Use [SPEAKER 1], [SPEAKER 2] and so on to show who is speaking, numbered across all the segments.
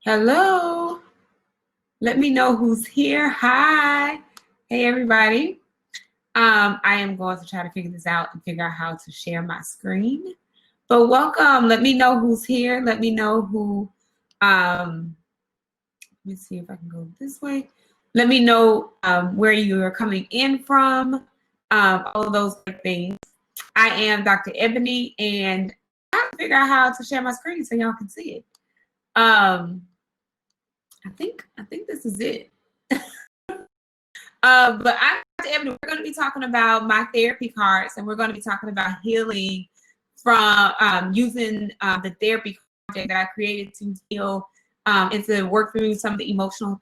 [SPEAKER 1] Hello. Let me know who's here. Hi. Hey, everybody. I am going to try to figure this out and figure out how to share my screen. But welcome. Let me know who's here. Let me know who, let me see if I can go this way. Let me know where you are coming in from, all of those things. I am Dr. Ebony, and I have to figure out how to share my screen so y'all can see it. I think this is it. But I'm Dr. Ebony. We're going to be talking about my therapy cards, and we're going to be talking about healing from using the therapy project that I created to heal and to work through some of the emotional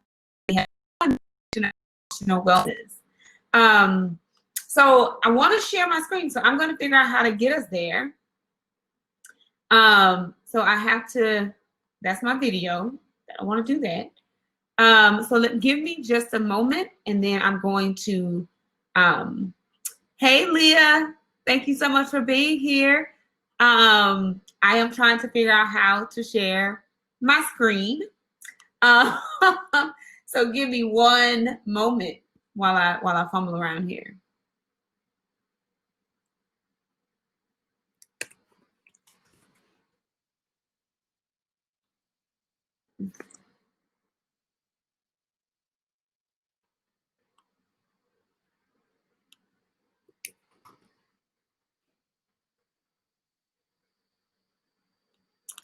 [SPEAKER 1] wellness. So I want to share my screen, so I'm going to figure out how to get us there. So I have to. That's my video. I want to do that. So give me just a moment, and then I'm going to, hey, Leah, thank you so much for being here. I am trying to figure out how to share my screen. So give me one moment while I fumble around here.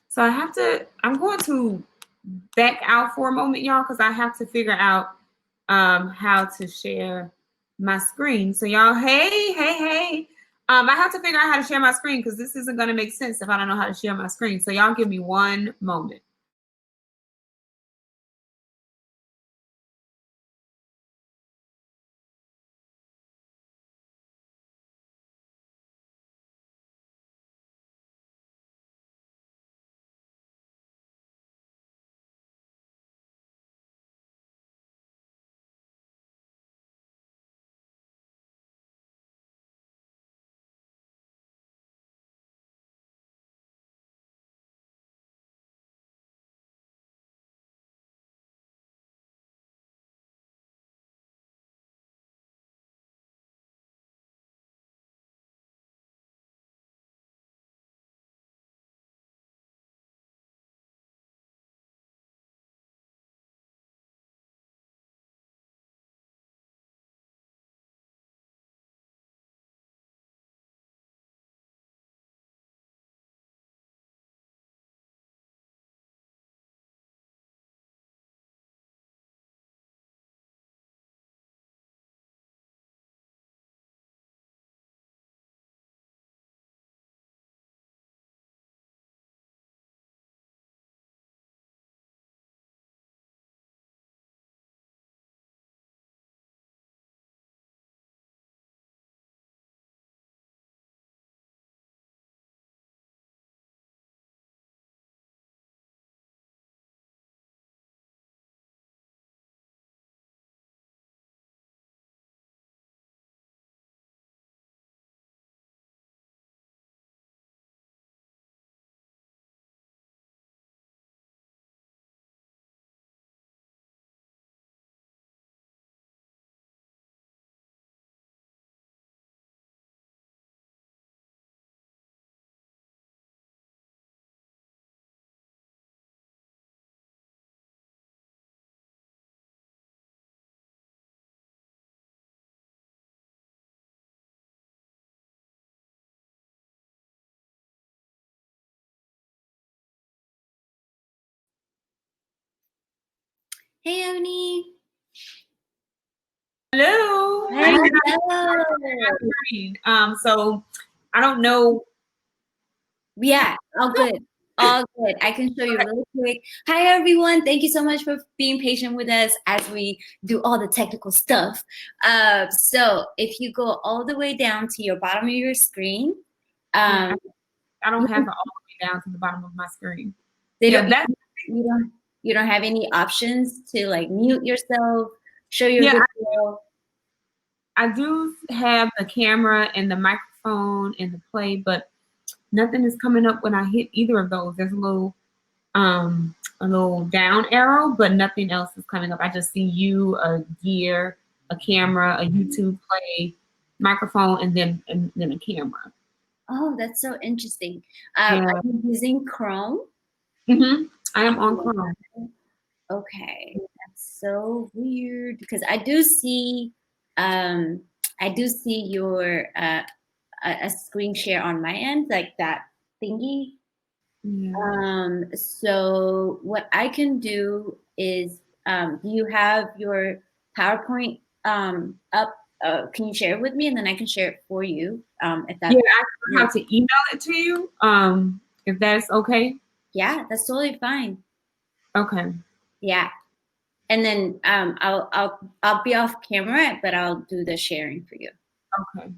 [SPEAKER 1] So I'm going to back out for a moment, y'all, because I have to figure out how to share my screen. So y'all, hey. I have to figure out how to share my screen because this isn't going to make sense if I don't know how to share my screen. So y'all give me one moment.
[SPEAKER 2] Hey, Ebony.
[SPEAKER 1] Hello.
[SPEAKER 2] Hello.
[SPEAKER 1] So I don't know.
[SPEAKER 2] Yeah, all good. All good. I can show you really quick. Hi, everyone. Thank you so much for being patient with us as we do all the technical stuff. So if you go all the way down to your bottom of your screen.
[SPEAKER 1] I don't have it all the way down to the bottom of my screen.
[SPEAKER 2] You don't have any options to like mute yourself, show your video.
[SPEAKER 1] I do have the camera and the microphone and the play, but nothing is coming up when I hit either of those. There's a little a little down arrow, but nothing else is coming up. I just see you, a gear, a camera, a YouTube play, microphone, and then a camera.
[SPEAKER 2] Oh, that's so interesting.
[SPEAKER 1] Yeah.
[SPEAKER 2] Are you using Chrome?
[SPEAKER 1] I am on Chrome.
[SPEAKER 2] Okay, that's so weird because I do see your a screen share on my end, like that thingy.
[SPEAKER 1] Yeah.
[SPEAKER 2] So what I can do is, do you have your PowerPoint up? Can you share it with me, and then I can share it for you? If that's
[SPEAKER 1] I have to email it to you. If that's okay.
[SPEAKER 2] Yeah, that's totally fine.
[SPEAKER 1] Okay.
[SPEAKER 2] Yeah, and then I'll be off camera, but I'll do the sharing for you.
[SPEAKER 1] Okay.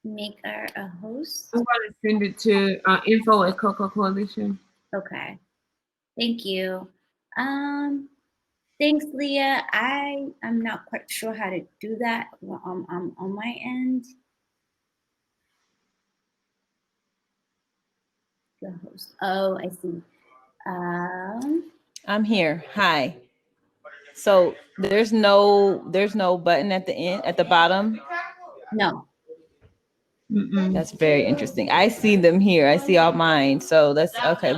[SPEAKER 2] Make her a host.
[SPEAKER 1] I'm going to send it to info@cococoalition.
[SPEAKER 2] Okay. Thank you. Thanks, Leah. I'm not quite sure how to do that on my end. The host. Oh, I see.
[SPEAKER 3] I'm here. Hi. So there's no button at the end, at the bottom.
[SPEAKER 2] No.
[SPEAKER 3] That's very interesting. I see them here. I see all mine. So that's okay.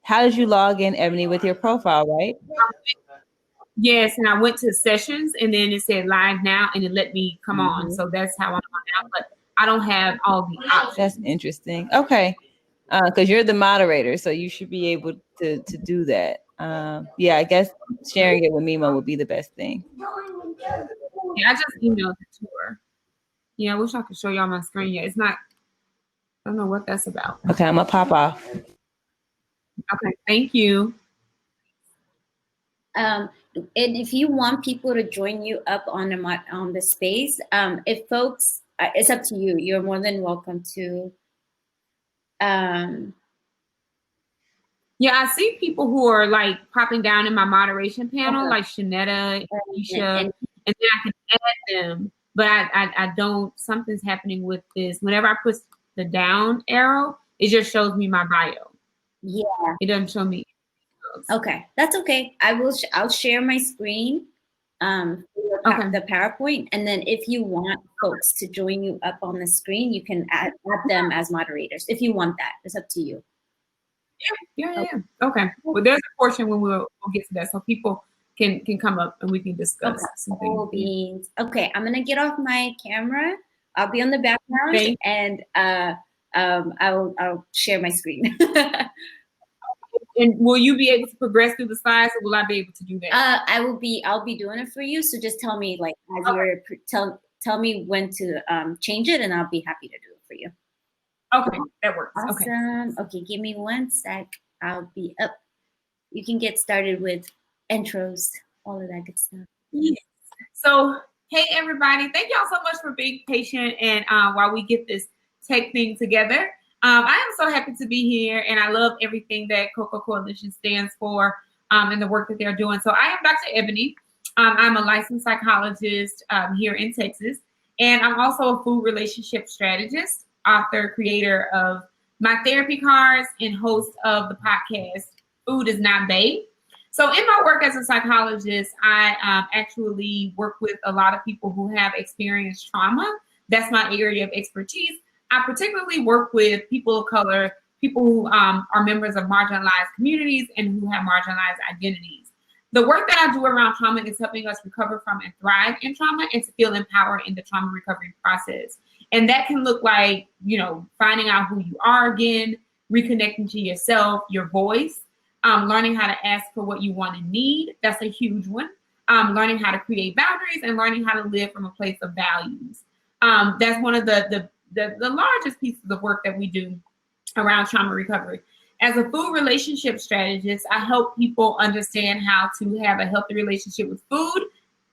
[SPEAKER 3] How did you log in, Ebony, with your profile, right?
[SPEAKER 1] Yes, and I went to sessions, and then it said live now, and it let me come on. So that's how I'm on now, but I don't have all the options.
[SPEAKER 3] That's interesting. Okay. Because you're the moderator, so you should be able to do that. Yeah, I guess sharing it with Mimo would be the best thing.
[SPEAKER 1] Yeah, I just emailed it to her. Yeah, I wish I could show y'all my screen. Yeah, it's not. I don't know what that's about.
[SPEAKER 3] Okay, I'm gonna pop off.
[SPEAKER 1] Okay, thank you.
[SPEAKER 2] And if you want people to join you up on the space, if folks, it's up to you. You're more than welcome to.
[SPEAKER 1] Yeah, I see people who are like popping down in my moderation panel, like Shanetta, Aisha, and then I can add them. But I don't. Something's happening with this. Whenever I push the down arrow, it just shows me my bio.
[SPEAKER 2] Yeah,
[SPEAKER 1] it doesn't show me.
[SPEAKER 2] Okay, that's okay. I'll share my screen, the PowerPoint, and then if you want folks to join you up on the screen, you can add them as moderators if you want that. It's up to you.
[SPEAKER 1] Yeah. Okay. Well, there's a portion when we'll get to that, so people can come up and we can discuss something.
[SPEAKER 2] Beans. Okay, I'm gonna get off my camera. I'll be on the background, and I'll share my screen.
[SPEAKER 1] And will you be able to progress through the slides, or will I be able to do that?
[SPEAKER 2] I'll be doing it for you. So just tell me, like, as you're tell me when to change it, and I'll be happy to do it for you.
[SPEAKER 1] Okay, that works.
[SPEAKER 2] Awesome. Okay, give me 1 sec. I'll be up. You can get started with intros, all of that good stuff.
[SPEAKER 1] Yes. So, hey everybody, thank y'all so much for being patient and while we get this tech thing together. I am so happy to be here, and I love everything that Cocoa Coalition stands for and the work that they're doing. So I am Dr. Ebony. I'm a licensed psychologist here in Texas, and I'm also a food relationship strategist, author, creator of my therapy cards, and host of the podcast, Food is Not Babe. So in my work as a psychologist, I actually work with a lot of people who have experienced trauma. That's my area of expertise. I particularly work with people of color, people who are members of marginalized communities and who have marginalized identities. The work that I do around trauma is helping us recover from and thrive in trauma and to feel empowered in the trauma recovery process. And that can look like, finding out who you are again, reconnecting to yourself, your voice, learning how to ask for what you want and need. That's a huge one. Learning how to create boundaries and learning how to live from a place of values. That's one of the largest pieces of work that we do around trauma recovery. As a food relationship strategist, I help people understand how to have a healthy relationship with food,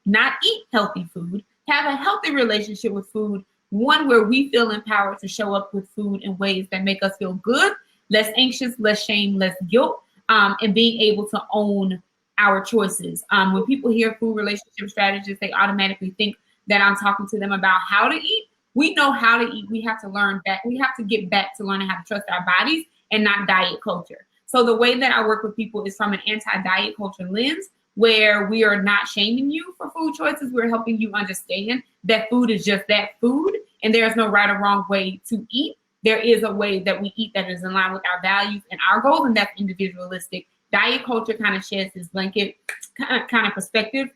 [SPEAKER 1] not eat healthy food, have a healthy relationship with food, one where we feel empowered to show up with food in ways that make us feel good, less anxious, less shame, less guilt, and being able to own our choices. When people hear food relationship strategists, they automatically think that I'm talking to them about how to eat. We know how to eat. We have to learn that. We have to get back to learning how to trust our bodies and not diet culture. So the way that I work with people is from an anti-diet culture lens, where we are not shaming you for food choices. We're helping you understand that food is just that, food, and there's no right or wrong way to eat. There is a way that we eat that is in line with our values and our goals, and that's individualistic. Diet culture kind of sheds this blanket kind of perspective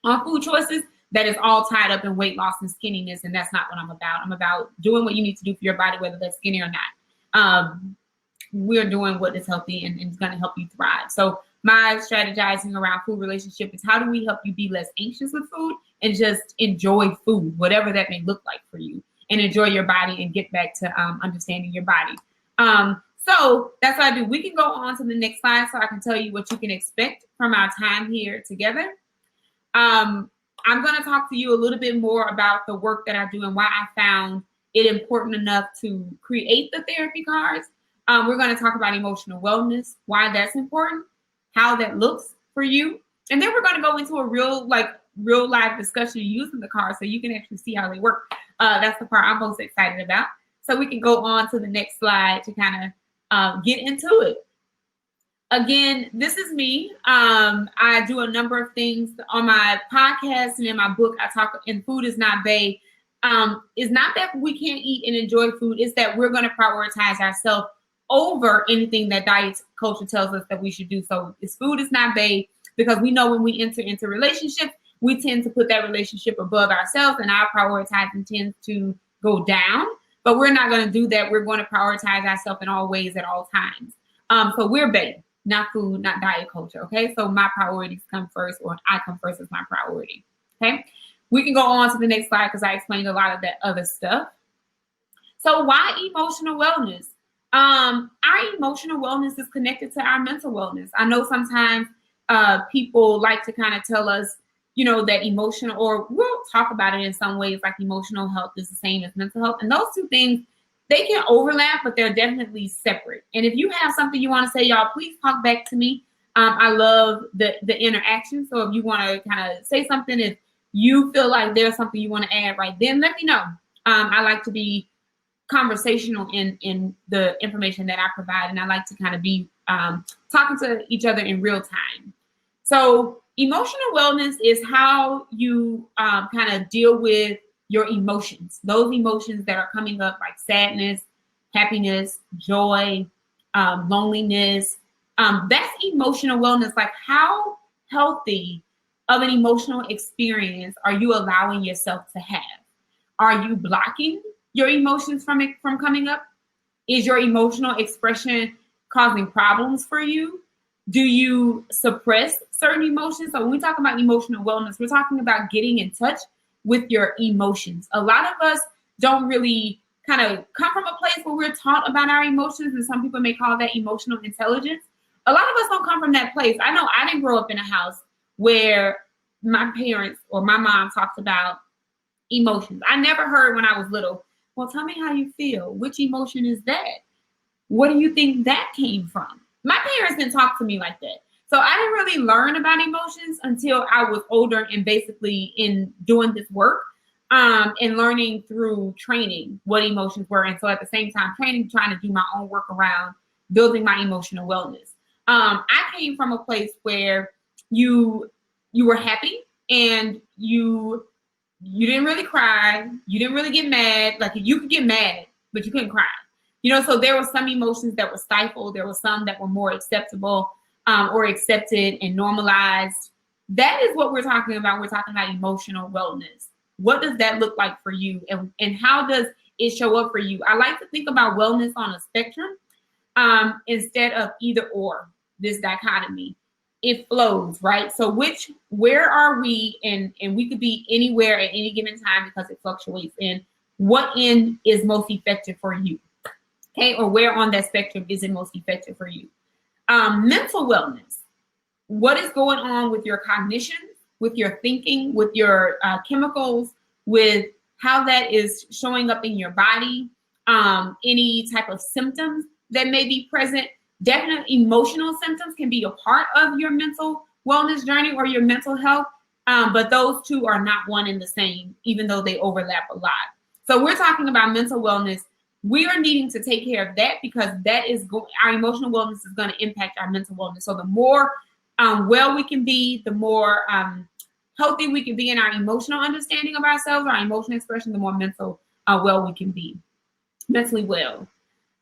[SPEAKER 1] on food choices that is all tied up in weight loss and skinniness, and that's not what I'm about. I'm about doing what you need to do for your body, whether that's skinny or not. We're doing what is healthy and is going to help you thrive. So my strategizing around food relationship is, how do we help you be less anxious with food and just enjoy food, whatever that may look like for you, and enjoy your body and get back to understanding your body. So that's what I do. We can go on to the next slide so I can tell you what you can expect from our time here together. I'm going to talk to you a little bit more about the work that I do and why I found it important enough to create the therapy cards. We're going to talk about emotional wellness, why that's important, how that looks for you. And then we're going to go into a real live discussion using the cards so you can actually see how they work. That's the part I'm most excited about. So we can go on to the next slide to kind of get into it. Again, this is me. I do a number of things on my podcast and in my book. I talk, and food is not vague. It's not that we can't eat and enjoy food. It's that we're going to prioritize ourselves over anything that diet culture tells us that we should do. So this food is not vague, because we know when we enter into relationships, we tend to put that relationship above ourselves, and our prioritizing tends to go down. But we're not going to do that. We're going to prioritize ourselves in all ways at all times. So we're babe, not food, not diet culture. Okay. So my priorities come first, or I come first as my priority. Okay. We can go on to the next slide because I explained a lot of that other stuff. So why emotional wellness? Our emotional wellness is connected to our mental wellness. I know sometimes people like to kind of tell us, you know, that emotional, or we'll talk about it in some ways, like emotional health is the same as mental health. And those two things, they can overlap, but they're definitely separate. And if you have something you want to say, y'all, please talk back to me. I love the interaction. So if you want to kind of say something, if you feel like there's something you want to add right then, let me know. I like to be conversational in the information that I provide, and I like to kind of be talking to each other in real time. So emotional wellness is how you kind of deal with your emotions, those emotions that are coming up, like sadness, happiness, joy, loneliness. That's emotional wellness. Like, how healthy of an emotional experience are you allowing yourself to have? Are you blocking your emotions from coming up? Is your emotional expression causing problems for you? Do you suppress certain emotions? So when we talk about emotional wellness, we're talking about getting in touch with your emotions. A lot of us don't really kind of come from a place where we're taught about our emotions, and some people may call that emotional intelligence. A lot of us don't come from that place. I know I didn't grow up in a house where my parents or my mom talked about emotions. I never heard when I was little, well, tell me how you feel. Which emotion is that? What do you think that came from? My parents didn't talk to me like that. So I didn't really learn about emotions until I was older, and basically in doing this work and learning through training what emotions were. And so at the same time, training, trying to do my own work around building my emotional wellness. I came from a place where you were happy and you didn't really cry. You didn't really get mad. Like, you could get mad, but you couldn't cry. You know, so there were some emotions that were stifled. There were some that were more acceptable or accepted and normalized. That is what we're talking about. We're talking about emotional wellness. What does that look like for you? And how does it show up for you? I like to think about wellness on a spectrum instead of either or, this dichotomy. It flows, right? So where are we? And we could be anywhere at any given time because it fluctuates. And what end is most effective for you? Okay, or where on that spectrum is it most effective for you? Mental wellness. What is going on with your cognition, with your thinking, with your chemicals, with how that is showing up in your body? Any type of symptoms that may be present. Definitely emotional symptoms can be a part of your mental wellness journey or your mental health. But those two are not one and the same, even though they overlap a lot. So we're talking about mental wellness. We are needing to take care of that because that is our emotional wellness is going to impact our mental wellness. So the more well we can be, the more healthy we can be in our emotional understanding of ourselves, our emotional expression, the more mental well we can be, mentally well.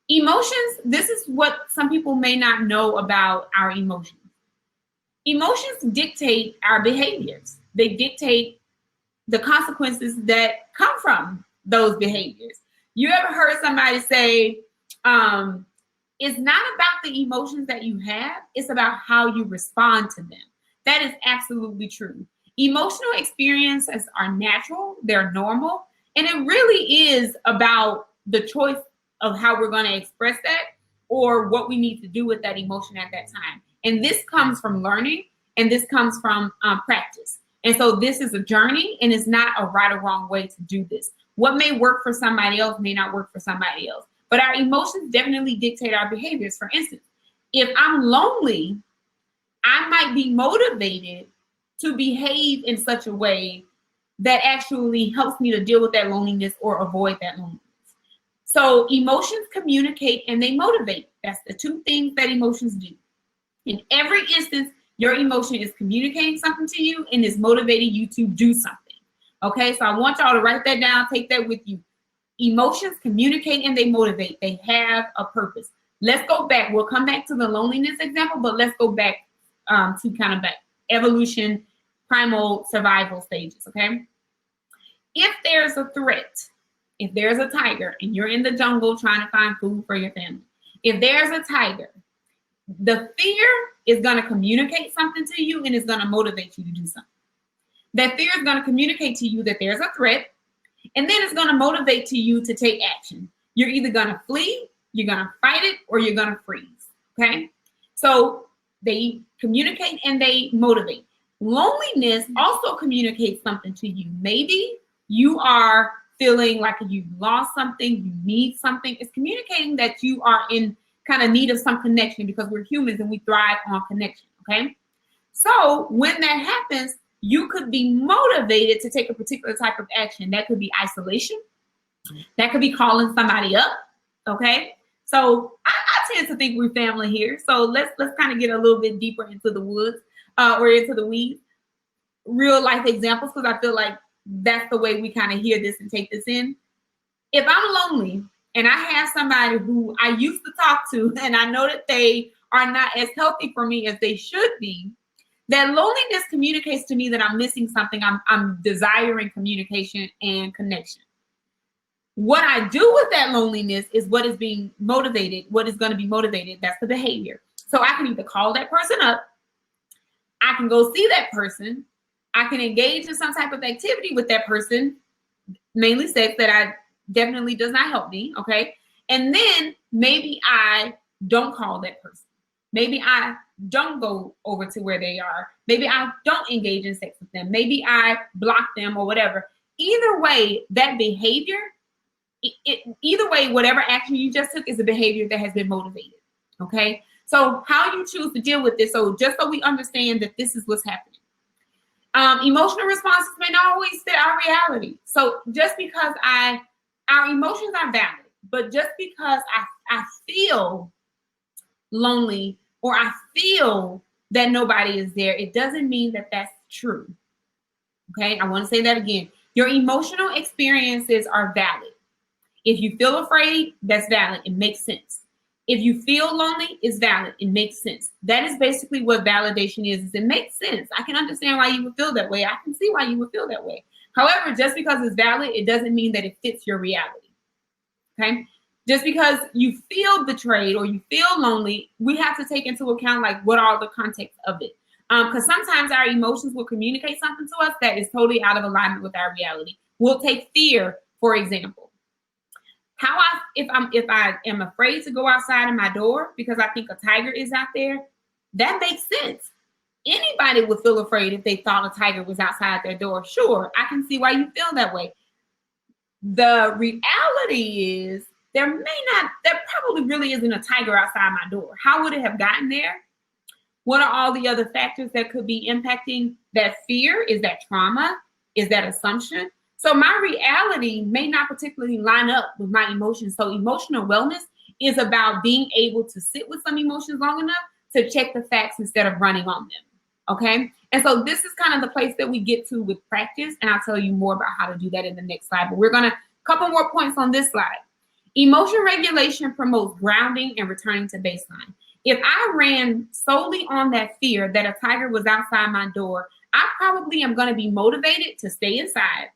[SPEAKER 1] Emotions, this is what some people may not know about our emotions. Emotions dictate our behaviors. They dictate the consequences that come from those behaviors. You ever heard somebody say, it's not about the emotions that you have, it's about how you respond to them. That is absolutely true. Emotional experiences are natural, they're normal, and it really is about the choice of how we're going to express that or what we need to do with that emotion at that time. And this comes from learning, and this comes from practice. And so this is a journey, and it's not a right or wrong way to do this. What may work for somebody else may not work for somebody else. But our emotions definitely dictate our behaviors. For instance, if I'm lonely, I might be motivated to behave in such a way that actually helps me to deal with that loneliness or avoid that loneliness. So emotions communicate and they motivate. That's the two things that emotions do. In every instance, your emotion is communicating something to you and is motivating you to do something. Okay, so I want y'all to write that down, take that with you. Emotions communicate and they motivate. They have a purpose. Let's go back. We'll come back to the loneliness example, but let's go back to kind of back evolution, primal survival stages, okay? If there's a threat, if there's a tiger and you're in the jungle trying to find food for your family, if there's a tiger, the fear is going to communicate something to you and it's going to motivate you to do something. That fear is going to communicate to you that there's a threat, and then it's going to motivate to you to take action. You're either going to flee, you're going to fight it, or you're going to freeze, okay? So they communicate and they motivate. Loneliness also communicates something to you. Maybe you are feeling like you've lost something, you need something. It's communicating that you are in kind of need of some connection because we're humans and we thrive on connection, okay? So when that happens, you could be motivated to take a particular type of action. That could be isolation. That could be calling somebody up, okay? So I tend to think we're family here. So let's kind of get a little bit deeper into the woods or into the weeds. Real life examples, because I feel like that's the way we kind of hear this and take this in. If I'm lonely and I have somebody who I used to talk to and I know that they are not as healthy for me as they should be, that loneliness communicates to me that I'm missing something. I'm desiring communication and connection. What I do with that loneliness is what is being motivated, what is going to be motivated. That's the behavior. So I can either call that person up, I can go see that person, I can engage in some type of activity with that person, mainly sex, that I definitely does not help me, okay? And then maybe I don't call that person. Maybe I don't go over to where they are. Maybe I don't engage in sex with them. Maybe I block them or whatever. Either way, that behavior, either way, whatever action you just took is a behavior that has been motivated, okay? So how you choose to deal with this, so just so we understand that this is what's happening. Emotional responses may not always fit our reality. So just because our emotions are valid, but just because I feel lonely or I feel that nobody is there, it doesn't mean that that's true. Okay, I want to say that again. Your emotional experiences are valid. If you feel afraid, that's valid. It makes sense. If you feel lonely, it's valid. It makes sense. That is basically what validation is. It makes sense. I can understand why you would feel that way. I can see why you would feel that way. However, just because it's valid, it doesn't mean that it fits your reality. Okay? Just because you feel betrayed or you feel lonely, we have to take into account like what are the context of it. Because sometimes our emotions will communicate something to us that is totally out of alignment with our reality. We'll take fear, for example. If I am afraid to go outside of my door because I think a tiger is out there, that makes sense. Anybody would feel afraid if they thought a tiger was outside their door. Sure, I can see why you feel that way. The reality is there probably really isn't a tiger outside my door. How would it have gotten there? What are all the other factors that could be impacting that fear? Is that trauma? Is that assumption? So my reality may not particularly line up with my emotions. So emotional wellness is about being able to sit with some emotions long enough to check the facts instead of running on them. Okay. And so this is kind of the place that we get to with practice. And I'll tell you more about how to do that in the next slide. But we're going to couple more points on this slide. Emotion regulation promotes grounding and returning to baseline. If I ran solely on that fear that a tiger was outside my door, I probably am going to be motivated to stay inside,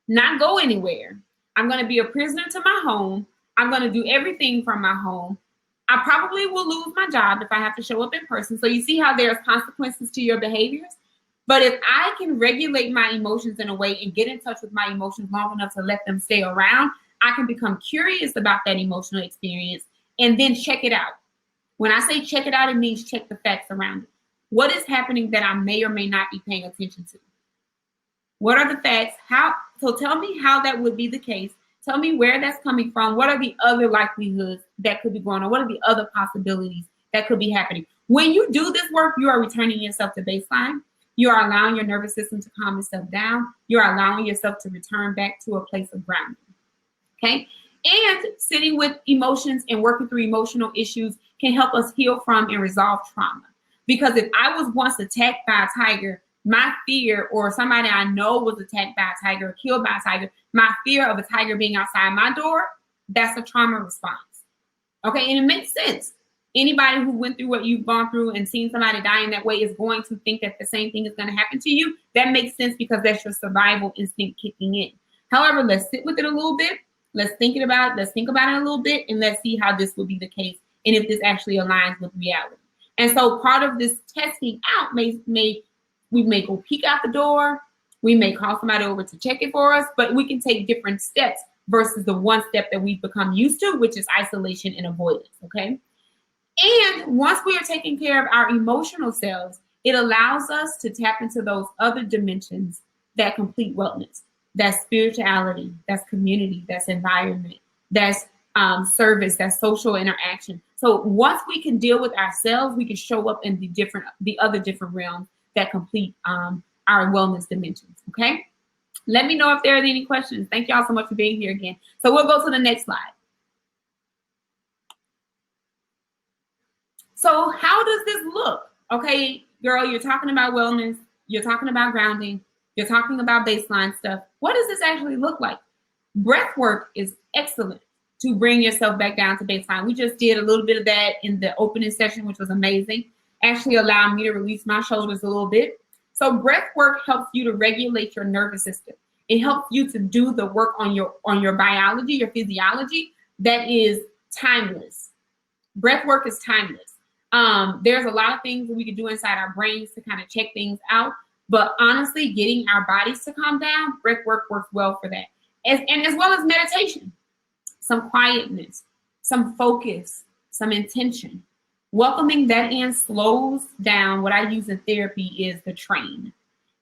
[SPEAKER 1] not go anywhere. I'm going to be a prisoner to my home. I'm going to do everything from my home. I probably will lose my job if I have to show up in person. So you see how there's consequences to your behaviors? But if I can regulate my emotions in a way and get in touch with my emotions long enough to let them stay around, I can become curious about that emotional experience and then check it out. When I say check it out, it means check the facts around it. What is happening that I may or may not be paying attention to? What are the facts? So tell me how that would be the case. Tell me where that's coming from. What are the other likelihoods that could be going on? What are the other possibilities that could be happening? When you do this work, you are returning yourself to baseline. You are allowing your nervous system to calm itself down. You are allowing yourself to return back to a place of grounding. Okay? And sitting with emotions and working through emotional issues can help us heal from and resolve trauma. Because if I was once attacked by a tiger, my fear, or somebody I know was attacked by a tiger or killed by a tiger, my fear of a tiger being outside my door, that's a trauma response. Okay, and it makes sense. Anybody who went through what you've gone through and seen somebody die in that way is going to think that the same thing is going to happen to you. That makes sense because that's your survival instinct kicking in. However, let's sit with it a little bit. Let's think about it a little bit, and let's see how this will be the case and if this actually aligns with reality. And so part of this testing out we may go peek out the door. We may call somebody over to check it for us, but we can take different steps versus the one step that we've become used to, which is isolation and avoidance, okay? And once we are taking care of our emotional selves, it allows us to tap into those other dimensions that complete wellness. That's spirituality, that's community, that's environment, that's service, that's social interaction. So once we can deal with ourselves, we can show up in the other different realms that complete our wellness dimensions, okay? Let me know if there are any questions. Thank y'all so much for being here again. So we'll go to the next slide. So how does this look? Okay, girl, you're talking about wellness, you're talking about grounding, you're talking about baseline stuff. What does this actually look like? Breath work is excellent to bring yourself back down to baseline. We just did a little bit of that in the opening session, which was amazing. Actually allowed me to release my shoulders a little bit. So breath work helps you to regulate your nervous system. It helps you to do the work on your biology, your physiology that is timeless. Breath work is timeless. There's a lot of things that we can do inside our brains to kind of check things out. But honestly, getting our bodies to calm down, breath work works well for that. As well as meditation, some quietness, some focus, some intention. Welcoming that in slows down. What I use in therapy is the train.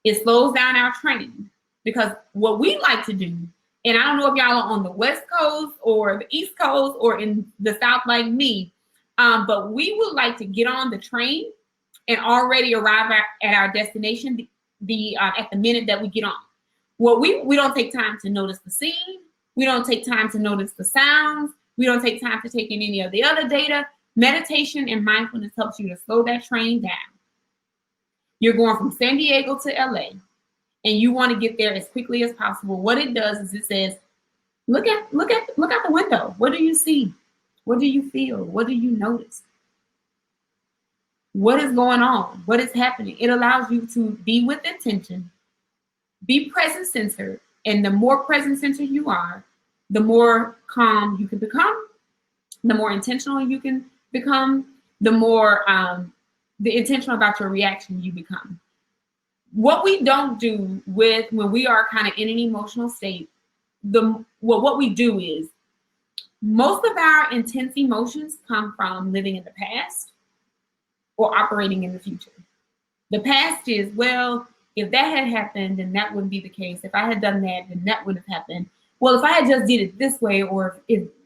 [SPEAKER 1] It slows down our train because what we like to do, and I don't know if y'all are on the West Coast or the East Coast or in the South like me, but we would like to get on the train and already arrive at our destination at the minute that we get on. Well, we don't take time to notice the scene. We don't take time to notice the sounds. We don't take time to take in any of the other data. Meditation and mindfulness helps you to slow that train down. You're going from San Diego to LA, and you want to get there as quickly as possible. What it does is it says, look out the window. What do you see? What do you feel? What do you notice? What is going on? What is happening? It allows you to be with intention, be present centered, and the more present centered you are, the more calm you can become, the more intentional you can become, the more intentional about your reaction you become. What we don't do when we are kind of in an emotional state, what we do is most of our intense emotions come from living in the past or operating in the future. The past is, well, if that had happened, then that wouldn't be the case. If I had done that, then that would have happened. Well, if I had just did it this way, or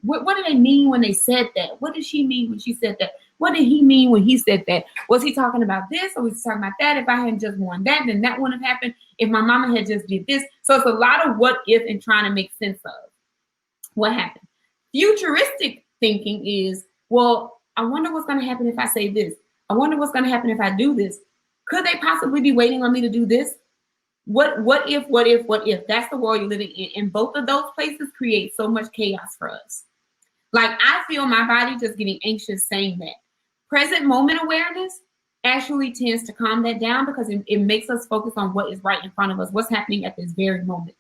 [SPEAKER 1] what did they mean when they said that? What did she mean when she said that? what did he mean when he said that? Was he talking about this, or was he talking about that? If I hadn't just worn that, then that wouldn't have happened. If my mama had just did this. So it's a lot of what if and trying to make sense of what happened. Futuristic thinking is, well, I wonder what's going to happen if I say this. I wonder what's going to happen if I do this. Could they possibly be waiting on me to do this? What if? That's the world you're living in. And both of those places create so much chaos for us. Like, I feel my body just getting anxious saying that. Present moment awareness actually tends to calm that down, because it makes us focus on what is right in front of us, what's happening at this very moment.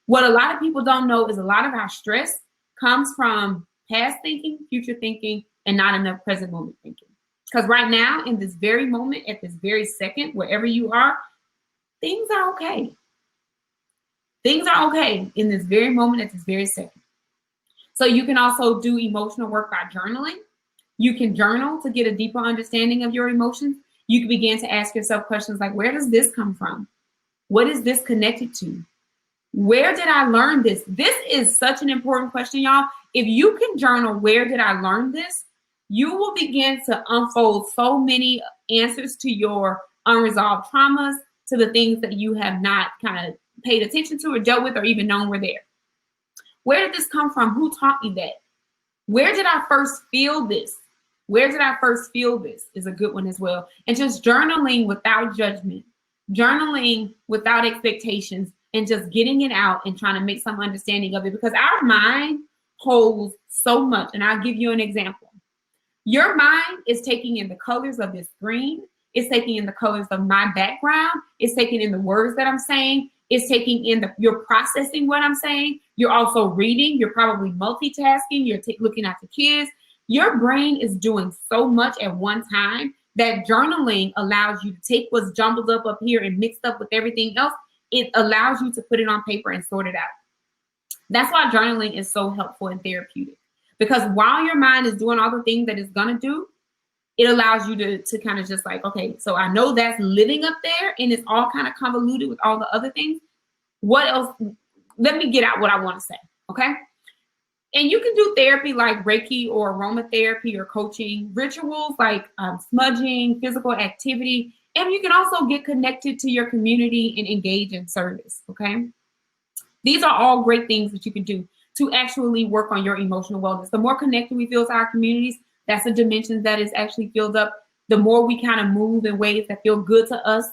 [SPEAKER 1] What a lot of people don't know is a lot of our stress comes from past thinking, future thinking, and not enough present moment thinking. Because right now, in this very moment, at this very second, wherever you are, things are okay. Things are okay in this very moment, at this very second. So you can also do emotional work by journaling. You can journal to get a deeper understanding of your emotions. You can begin to ask yourself questions like, where does this come from? What is this connected to? Where did I learn this? This is such an important question, y'all. If you can journal, where did I learn this? You will begin to unfold so many answers to your unresolved traumas, to the things that you have not kind of paid attention to or dealt with or even known were there. Where did this come from? Who taught me that? Where did I first feel this? Where did I first feel this is a good one as well. And just journaling without judgment, journaling without expectations, and just getting it out and trying to make some understanding of it, because our mind holds so much. And I'll give you an example. Your mind is taking in the colors of this screen. It's taking in the colors of my background. It's taking in the words that I'm saying. It's taking in you're processing what I'm saying. You're also reading. You're probably multitasking. You're looking at the kids. Your brain is doing so much at one time that journaling allows you to take what's jumbled up here and mixed up with everything else. It allows you to put it on paper and sort it out. That's why journaling is so helpful and therapeutic, because while your mind is doing all the things that it's going to do, it allows you to kind of just like, okay, so I know that's living up there and it's all kind of convoluted with all the other things. What else? Let me get out what I want to say. Okay. And you can do therapy like Reiki or aromatherapy or coaching, rituals like smudging, physical activity. And you can also get connected to your community and engage in service. Okay. These are all great things that you can do to actually work on your emotional wellness. The more connected we feel to our communities, that's a dimension that is actually filled up. The more we kind of move in ways that feel good to us,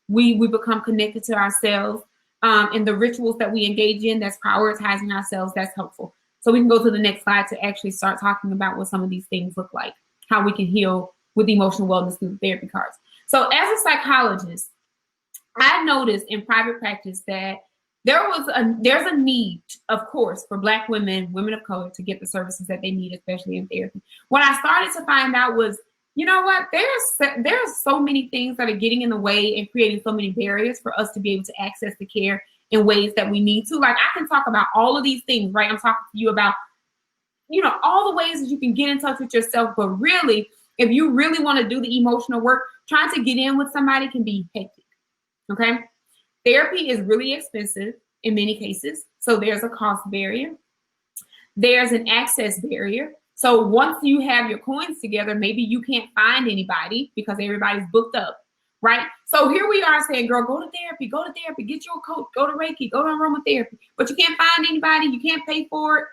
[SPEAKER 1] we become connected to ourselves. And the rituals that we engage in, that's prioritizing ourselves, that's helpful. So we can go to the next slide to actually start talking about what some of these things look like, how we can heal with emotional wellness through the therapy cards. So as a psychologist, I noticed in private practice that there's a need, of course, for Black women, women of color, to get the services that they need, especially in therapy. What I started to find out was, you know what, there's so many things that are getting in the way and creating so many barriers for us to be able to access the care in ways that we need to. Like, I can talk about all of these things, right? I'm talking to you about, all the ways that you can get in touch with yourself. But really, if you really want to do the emotional work, trying to get in with somebody can be hectic. Okay. Therapy is really expensive in many cases. So there's a cost barrier. There's an access barrier. So once you have your coins together, maybe you can't find anybody because everybody's booked up, right? So here we are saying, girl, go to therapy, get your coach, go to Reiki, go to aromatherapy, but you can't find anybody, you can't pay for it,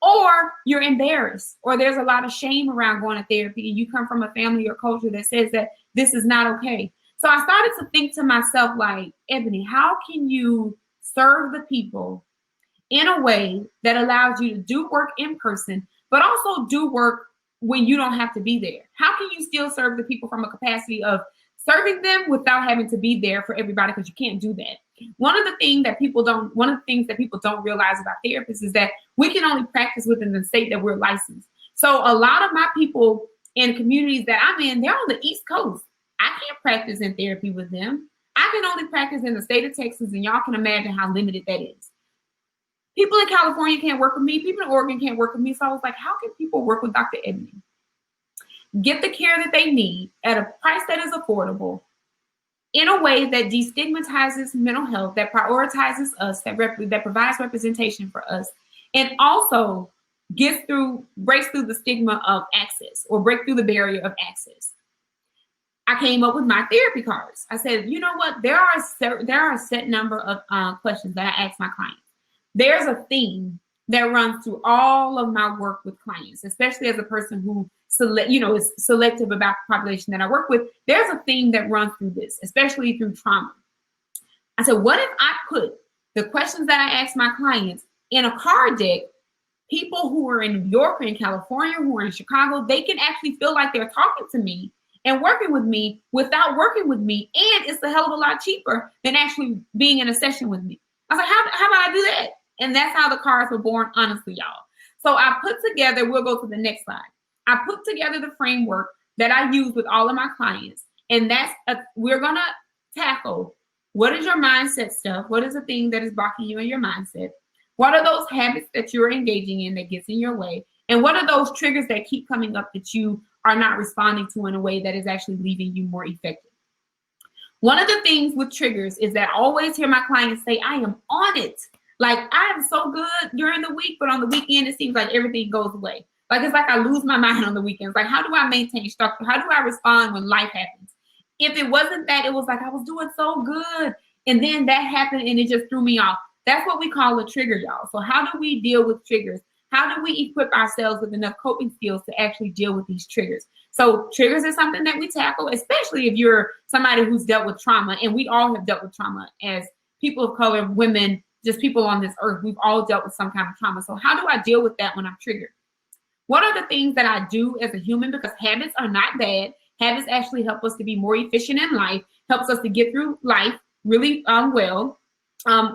[SPEAKER 1] or you're embarrassed, or there's a lot of shame around going to therapy, and you come from a family or culture that says that this is not okay. So I started to think to myself, like, Ebony, how can you serve the people in a way that allows you to do work in person, but also do work when you don't have to be there? How can you still serve the people from a capacity of serving them without having to be there for everybody? Because you can't do that. One of the things that people don't realize about therapists is that we can only practice within the state that we're licensed. So a lot of my people in communities that I'm in, they're on the East Coast. I can't practice in therapy with them. I can only practice in the state of Texas, and y'all can imagine how limited that is. People in California can't work with me. People in Oregon can't work with me. So I was like, how can people work with Dr. Ebony? Get the care that they need at a price that is affordable, in a way that destigmatizes mental health, that prioritizes us, that provides representation for us, and also breaks through the stigma of access or break through the barrier of access. I came up with my therapy cards. I said, you know what? There are a set number of questions that I ask my clients. There's a theme that runs through all of my work with clients, especially as a person who is selective about the population that I work with. There's a theme that runs through this, especially through trauma. I said, what if I put the questions that I ask my clients in a card deck? People who are in New York or in California, who are in Chicago, they can actually feel like they're talking to me and working with me without working with me. And it's a hell of a lot cheaper than actually being in a session with me. I was like, how about I do that? And that's how the cards were born, honestly, y'all. So I put together, we'll go to the next slide. I put together the framework that I use with all of my clients. And we're going to tackle, what is your mindset stuff? What is the thing that is blocking you in your mindset? What are those habits that you're engaging in that gets in your way? And what are those triggers that keep coming up that you are not responding to in a way that is actually leaving you more effective? One of the things with triggers is that I always hear my clients say, I am on it. Like, I am so good during the week, but on the weekend, it seems like everything goes away. Like, it's like I lose my mind on the weekends. Like, how do I maintain structure? How do I respond when life happens? If it wasn't that, it was like I was doing so good, and then that happened, and it just threw me off. That's what we call a trigger, y'all. So how do we deal with triggers? How do we equip ourselves with enough coping skills to actually deal with these triggers? So triggers is something that we tackle, especially if you're somebody who's dealt with trauma, and we all have dealt with trauma as people of color, women, just people on this earth. We've all dealt with some kind of trauma. So how do I deal with that when I'm triggered? What are the things that I do as a human? Because habits are not bad. Habits actually help us to be more efficient in life, helps us to get through life really well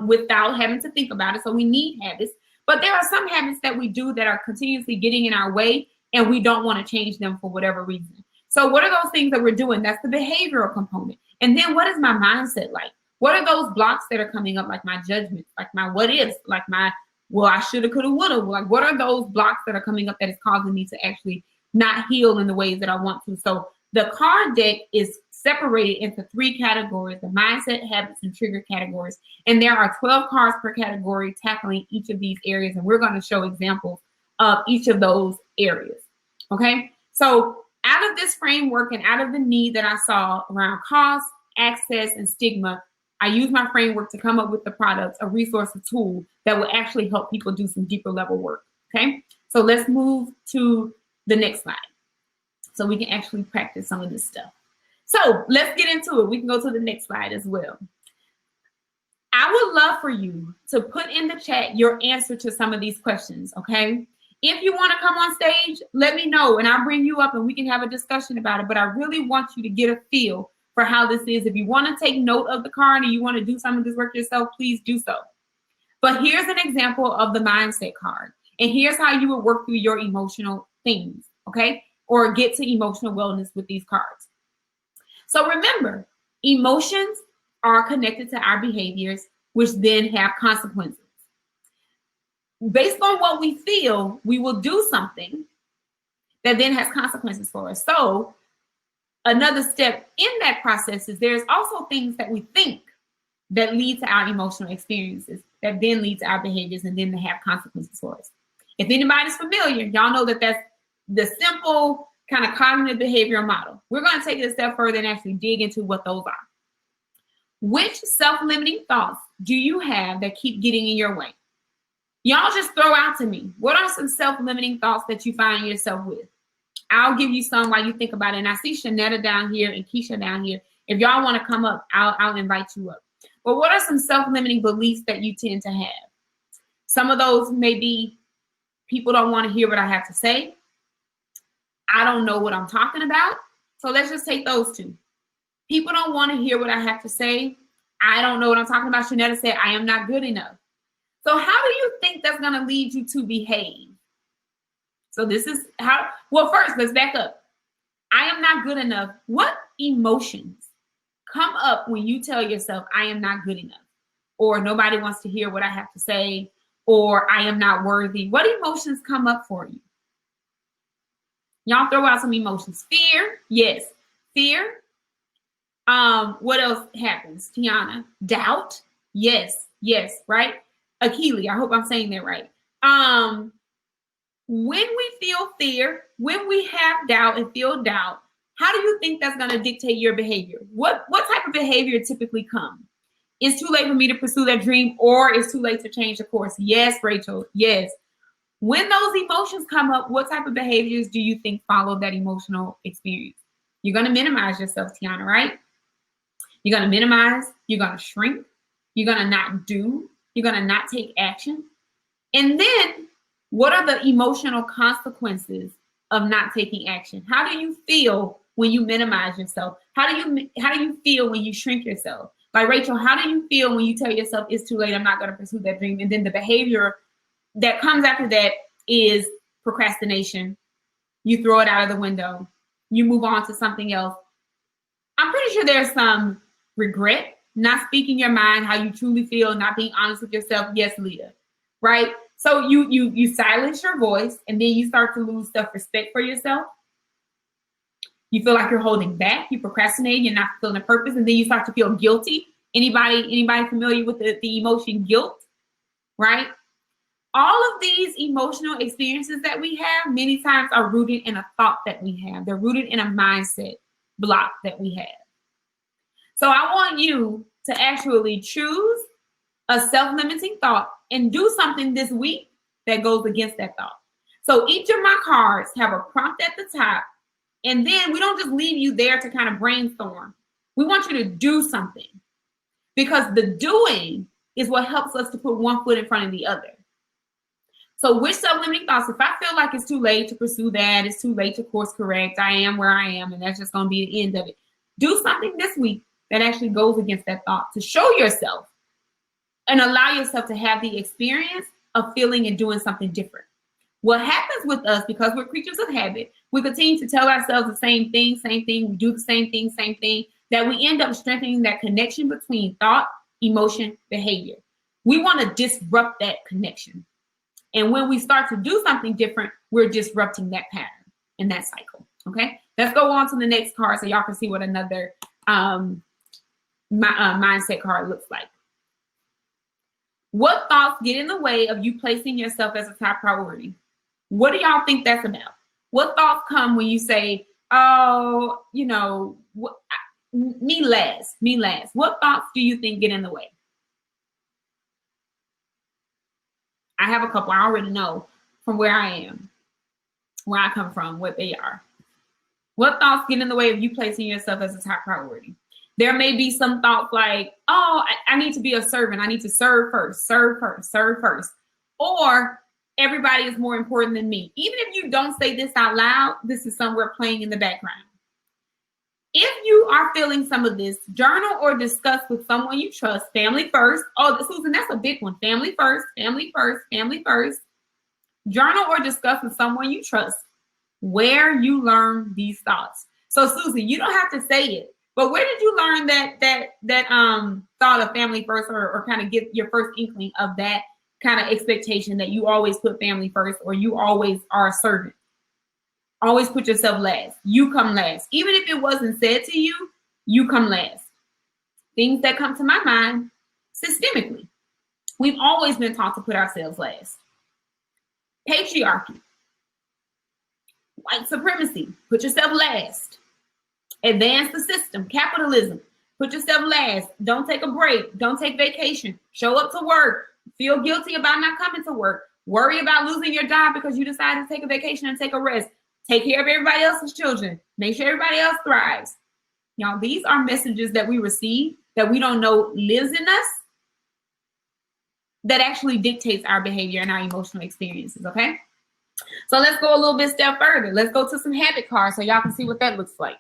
[SPEAKER 1] without having to think about it. So we need habits. But there are some habits that we do that are continuously getting in our way, and we don't want to change them for whatever reason. So what are those things that we're doing? That's the behavioral component. And then what is my mindset like? What are those blocks that are coming up, like my judgments, like my what ifs, like my, well, I shoulda, coulda, woulda. Like, what are those blocks that are coming up that is causing me to actually not heal in the ways that I want to? So the card deck is separated into 3 categories: the mindset, habits, and trigger categories. And there are 12 cards per category tackling each of these areas. And we're going to show examples of each of those areas. Okay. So out of this framework and out of the need that I saw around cost, access, and stigma, I use my framework to come up with the products, a resource, a tool that will actually help people do some deeper level work. Okay. So let's move to the next slide so we can actually practice some of this stuff. So let's get into it. We can go to the next slide as well. I would love for you to put in the chat your answer to some of these questions, okay? If you want to come on stage, let me know and I'll bring you up and we can have a discussion about it. But I really want you to get a feel for how this is. If you want to take note of the card and you want to do some of this work yourself, please do so. But here's an example of the mindset card. And here's how you would work through your emotional things, okay? Or get to emotional wellness with these cards. So remember, emotions are connected to our behaviors, which then have consequences. Based on what we feel, we will do something that then has consequences for us. So another step in that process is there's also things that we think that lead to our emotional experiences that then lead to our behaviors and then they have consequences for us. If anybody's familiar, y'all know that that's the simple kind of cognitive behavioral model. We're going to take it a step further and actually dig into what those are. Which self-limiting thoughts do you have that keep getting in your way? Y'all just throw out to me. What are some self-limiting thoughts that you find yourself with? I'll give you some while you think about it. And I see Shanetta down here and Keisha down here. If y'all want to come up, I'll invite you up. But what are some self-limiting beliefs that you tend to have? Some of those may be people don't want to hear what I have to say. I don't know what I'm talking about. So let's just take those two. People don't want to hear what I have to say. I don't know what I'm talking about. Shanetta said, I am not good enough. So how do you think that's going to lead you to behave? So this is how, well, first, let's back up. I am not good enough. What emotions come up when you tell yourself, I am not good enough? Or nobody wants to hear what I have to say? Or I am not worthy? What emotions come up for you? Y'all throw out some emotions. Fear, yes. Fear. What else happens, Tiana? Doubt, yes, right? Akili, I hope I'm saying that right. when we feel fear, when we have doubt and feel doubt, how do you think that's going to dictate your behavior? What type of behavior typically comes? It's too late for me to pursue that dream, or it's too late to change the course. Yes, Rachel, yes. When those emotions come up, what type of behaviors do you think follow that emotional experience? You're going to minimize yourself, Tiana, right? You're going to minimize, you're going to shrink, you're going to not do, you're going to not take action. And then what are the emotional consequences of not taking action? How do you feel when you minimize yourself? How do you feel when you shrink yourself? Like Rachel, how do you feel when you tell yourself it's too late, I'm not going to pursue that dream? And then the behavior that comes after that is procrastination. You throw it out of the window. You move on to something else. I'm pretty sure there's some regret, not speaking your mind, how you truly feel, not being honest with yourself. Yes, Leah, right? So you silence your voice, and then you start to lose self-respect for yourself. You feel like you're holding back, you procrastinate, you're not fulfilling a purpose, and then you start to feel guilty. Anybody familiar with the emotion guilt, right? All of these emotional experiences that we have many times are rooted in a thought that we have. They're rooted in a mindset block that we have. So I want you to actually choose a self-limiting thought and do something this week that goes against that thought. So each of my cards have a prompt at the top, and then we don't just leave you there to kind of brainstorm. We want you to do something, because the doing is what helps us to put one foot in front of the other. So which self-limiting thoughts, if I feel like it's too late to pursue that, it's too late to course correct, I am where I am, and that's just going to be the end of it. Do something this week that actually goes against that thought to show yourself and allow yourself to have the experience of feeling and doing something different. What happens with us, because we're creatures of habit, we continue to tell ourselves the same thing, we do the same thing, that we end up strengthening that connection between thought, emotion, behavior. We want to disrupt that connection. And when we start to do something different, we're disrupting that pattern and that cycle. Okay, let's go on to the next card so y'all can see what another mindset card looks like. What thoughts get in the way of you placing yourself as a top priority? What do y'all think that's about? What thoughts come when you say, oh, you know, me last? What thoughts do you think get in the way? I have a couple. I already know from where I am, where I come from, what they are. What thoughts get in the way of you placing yourself as a top priority? There may be some thoughts like, oh, I need to be a servant. I need to serve first. Or everybody is more important than me. Even if you don't say this out loud, this is somewhere playing in the background. If you are feeling some of this, journal or discuss with someone you trust. Family first. Oh, Susan, that's a big one. Family first. Journal or discuss with someone you trust where you learn these thoughts. So, Susan, you don't have to say it, but where did you learn that thought of family first, or kind of get your first inkling of that kind of expectation that you always put family first, or you always are a servant? Always put yourself last. You come last. Even if it wasn't said to you, you come last. Things that come to my mind systemically. We've always been taught to put ourselves last. Patriarchy. White supremacy. Put yourself last. Advance the system. Capitalism. Put yourself last. Don't take a break. Don't take vacation. Show up to work. Feel guilty about not coming to work. Worry about losing your job because you decided to take a vacation and take a rest. Take care of everybody else's children. Make sure everybody else thrives. Y'all, these are messages that we receive that we don't know lives in us, that actually dictates our behavior and our emotional experiences, okay? So let's go a little bit step further. Let's go to some habit cards so y'all can see what that looks like.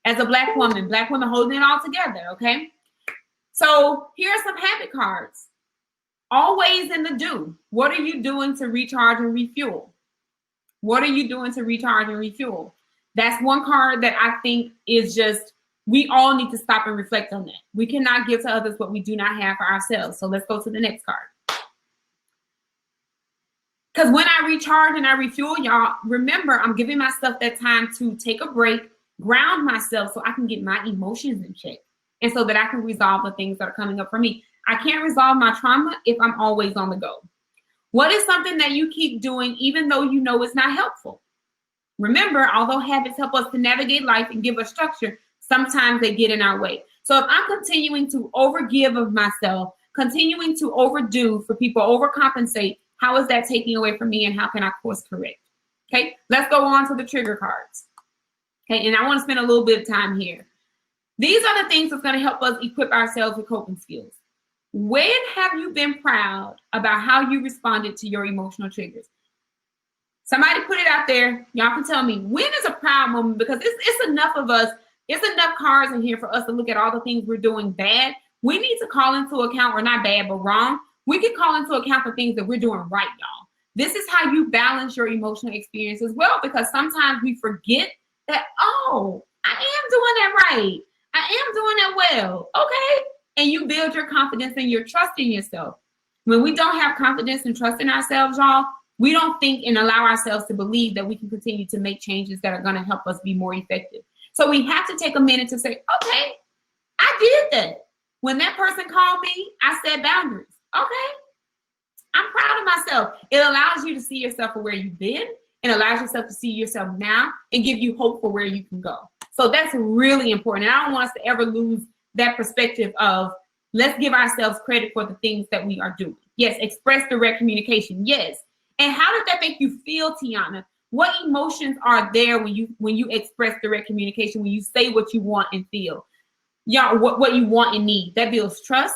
[SPEAKER 1] As a Black woman holding it all together, okay? So here are some habit cards. Always in the do. What are you doing to recharge and refuel? What are you doing to recharge and refuel? That's one card that I think is just, we all need to stop and reflect on that. We cannot give to others what we do not have for ourselves. So let's go to the next card. Because when I recharge and I refuel, y'all, remember, I'm giving myself that time to take a break, ground myself so I can get my emotions in check, and so that I can resolve the things that are coming up for me. I can't resolve my trauma if I'm always on the go. What is something that you keep doing even though you know it's not helpful? Remember, although habits help us to navigate life and give us structure, sometimes they get in our way. So if I'm continuing to overgive of myself, continuing to overdo for people, overcompensate, how is that taking away from me, and how can I course correct? Okay, let's go on to the trigger cards. Okay, and I want to spend a little bit of time here. These are the things that's going to help us equip ourselves with coping skills. When have you been proud about how you responded to your emotional triggers? Somebody put it out there. Y'all can tell me, when is a proud moment? Because it's enough of us, it's enough cards in here for us to look at all the things we're doing bad. We need to call into account, or not bad, but wrong. We can call into account the things that we're doing right, y'all. This is how you balance your emotional experience as well, because sometimes we forget that, oh, I am doing that right. I am doing that well. Okay. And you build your confidence and your trust in yourself. When we don't have confidence and trust in ourselves, y'all, we don't think and allow ourselves to believe that we can continue to make changes that are going to help us be more effective. So we have to take a minute to say, okay, I did that. When that person called me, I set boundaries. Okay, I'm proud of myself. It allows you to see yourself for where you've been, and allows yourself to see yourself now and give you hope for where you can go. So that's really important. And I don't want us to ever lose that perspective of, let's give ourselves credit for the things that we are doing. Yes, express direct communication. Yes. And how did that make you feel, Tiana? What emotions are there when you express direct communication, when you say what you want and feel? Y'all, what you want and need? That builds trust.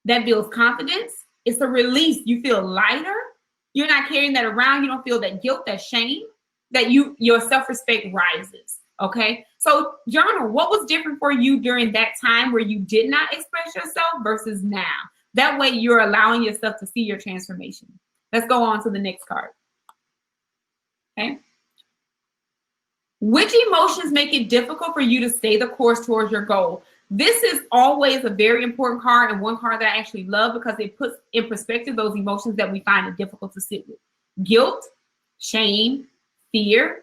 [SPEAKER 1] That builds confidence. It's a release. You feel lighter. You're not carrying that around. You don't feel that guilt, that shame, that your self-respect rises. Okay. So journal, what was different for you during that time where you did not express yourself versus now? That way you're allowing yourself to see your transformation. Let's go on to the next card. Okay. Which emotions make it difficult for you to stay the course towards your goal? This is always a very important card, and one card that I actually love because it puts in perspective those emotions that we find it difficult to sit with. Guilt, shame, fear,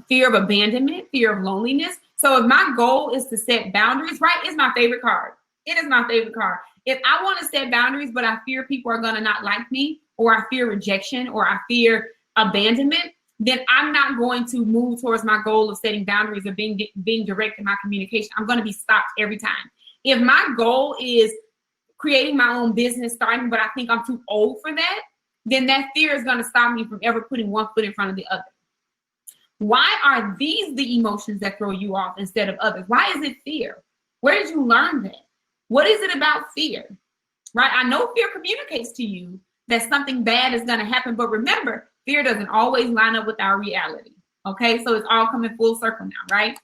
[SPEAKER 1] fear of abandonment, fear of loneliness. So if my goal is to set boundaries, right, it's my favorite card. It is my favorite card. If I want to set boundaries, but I fear people are going to not like me, or I fear rejection, or I fear abandonment, then I'm not going to move towards my goal of setting boundaries or being direct in my communication. I'm going to be stopped every time. If my goal is creating my own business, starting, but I think I'm too old for that, then that fear is going to stop me from ever putting one foot in front of the other. Why are these the emotions that throw you off instead of others? Why is it fear? Where did you learn that? What is it about fear? Right? I know fear communicates to you that something bad is going to happen, but remember, fear doesn't always line up with our reality. Okay, so it's all coming full circle now, right?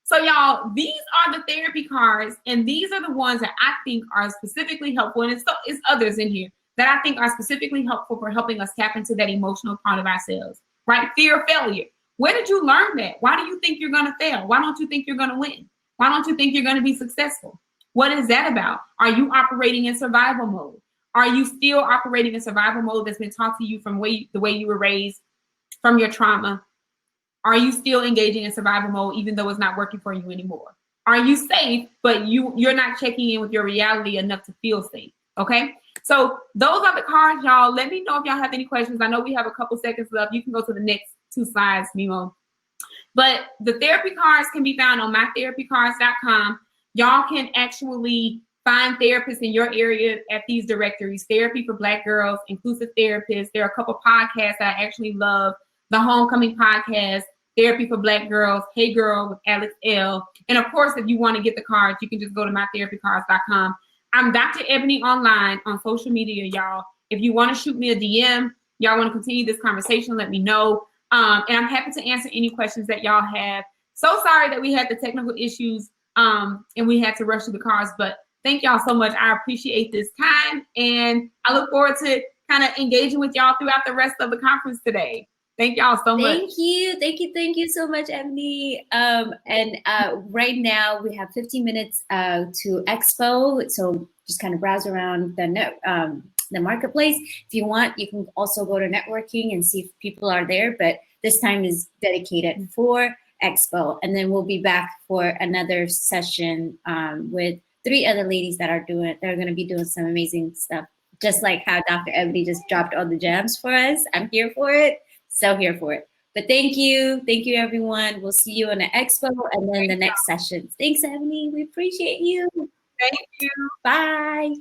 [SPEAKER 1] So y'all, these are the therapy cards, and these are the ones that I think are specifically helpful, and it's others in here that I think are specifically helpful for helping us tap into that emotional part of ourselves, right? Fear of failure. Where did you learn that? Why do you think you're going to fail? Why don't you think you're going to win? Why don't you think you're going to be successful? What is that about? Are you operating in survival mode? Are you still operating in survival mode that's been taught to you from the way you were raised, from your trauma? Are you still engaging in survival mode even though it's not working for you anymore? Are you safe, but you're not checking in with your reality enough to feel safe? Okay, so those are the cards, y'all. Let me know if y'all have any questions. I know we have a couple seconds left. You can go to the next 2 slides, Mimo. But the therapy cards can be found on mytherapycards.com. Y'all can actually find therapists in your area at these directories: Therapy for Black Girls, Inclusive Therapists. There are a couple podcasts that I actually love. The Homecoming Podcast, Therapy for Black Girls, Hey Girl with Alex L. And of course, if you want to get the cards, you can just go to mytherapycards.com. I'm Dr. Ebony online on social media, y'all. If you want to shoot me a DM, y'all want to continue this conversation, let me know. And I'm happy to answer any questions that y'all have. So sorry that we had the technical issues and we had to rush through the cards, but thank y'all so much. I appreciate this time, and I look forward to kind of engaging with y'all throughout the rest of the conference today. Thank y'all so much.
[SPEAKER 2] Thank you so much, Ebony. Right now we have 15 minutes to Expo, so just kind of browse around the marketplace. If you want, you can also go to networking and see if people are there, but this time is dedicated for Expo, and then we'll be back for another session with 3 other ladies that are going to be doing some amazing stuff just like how Dr. Ebony just dropped all the gems for us. I'm here for it. So here for it. But thank you. Thank you, everyone. We'll see you on the expo and then the next session. Thanks, Ebony. We appreciate you.
[SPEAKER 1] Thank you.
[SPEAKER 2] Bye.